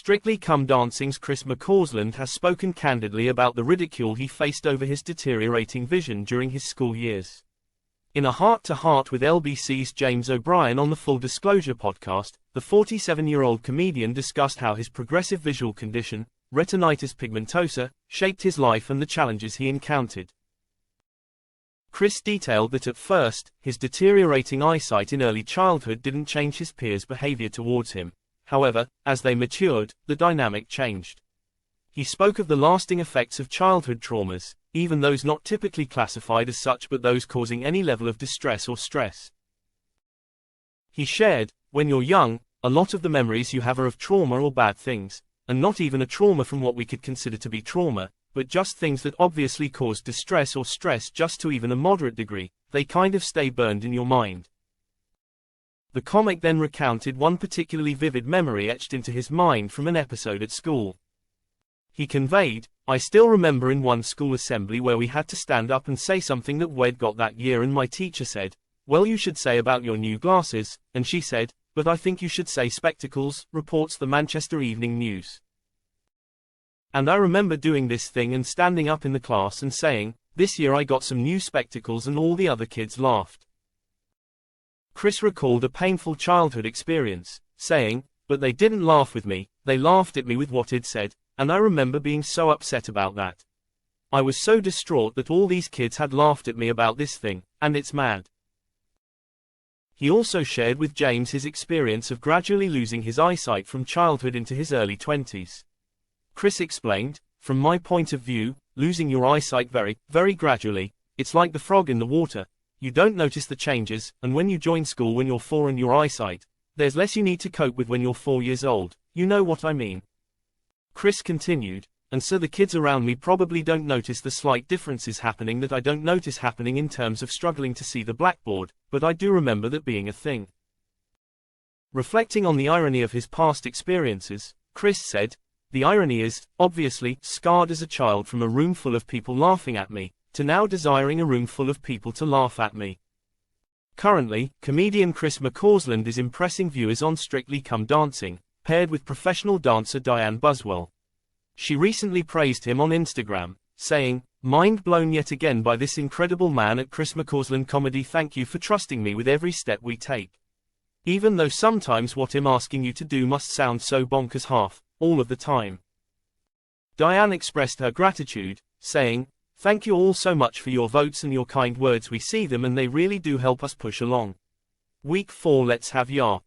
Strictly Come Dancing's Chris McCausland has spoken candidly about the ridicule he faced over his deteriorating vision during his school years. In a heart-to-heart with LBC's James O'Brien on the Full Disclosure podcast, the 47-year-old comedian discussed how his progressive visual condition, retinitis pigmentosa, shaped his life and the challenges he encountered. Chris detailed that at first, his deteriorating eyesight in early childhood didn't change his peers' behavior towards him. However, as they matured, the dynamic changed. He spoke of the lasting effects of childhood traumas, even those not typically classified as such but those causing any level of distress or stress. He shared, "When you're young, a lot of the memories you have are of trauma or bad things, and not even a trauma from what we could consider to be trauma, but just things that obviously caused distress or stress just to even a moderate degree. They kind of stay burned in your mind." The comic then recounted one particularly vivid memory etched into his mind from an episode at school. He conveyed, "I still remember in one school assembly where we had to stand up and say something that we'd got that year, and my teacher said, 'Well, you should say about your new glasses,' and she said, 'But I think you should say spectacles,'" reports the Manchester Evening News. "And I remember doing this thing and standing up in the class and saying, 'This year I got some new spectacles,' and all the other kids laughed." Chris recalled a painful childhood experience, saying, "But they didn't laugh with me, they laughed at me with what I'd said, and I remember being so upset about that. I was so distraught that all these kids had laughed at me about this thing, and it's mad." He also shared with James his experience of gradually losing his eyesight from childhood into his early 20s. Chris explained, "From my point of view, losing your eyesight very, very gradually, it's like the frog in the water. You don't notice the changes, and when you join school when you're 4 and your eyesight, there's less you need to cope with when you're 4 years old, you know what I mean." Chris continued, "And so the kids around me probably don't notice the slight differences happening that I don't notice happening in terms of struggling to see the blackboard, but I do remember that being a thing." Reflecting on the irony of his past experiences, Chris said, "The irony is, obviously, scarred as a child from a room full of people laughing at me, to now desiring a room full of people to laugh at me." Currently, comedian Chris McCausland is impressing viewers on Strictly Come Dancing, paired with professional dancer Diane Buswell. She recently praised him on Instagram, saying, "Mind blown yet again by this incredible man at Chris McCausland Comedy. Thank you for trusting me with every step we take. Even though sometimes what I'm asking you to do must sound so bonkers all of the time." Diane expressed her gratitude, saying, "Thank you all so much for your votes and your kind words. We see them and they really do help us push along. Week 4, let's have ya."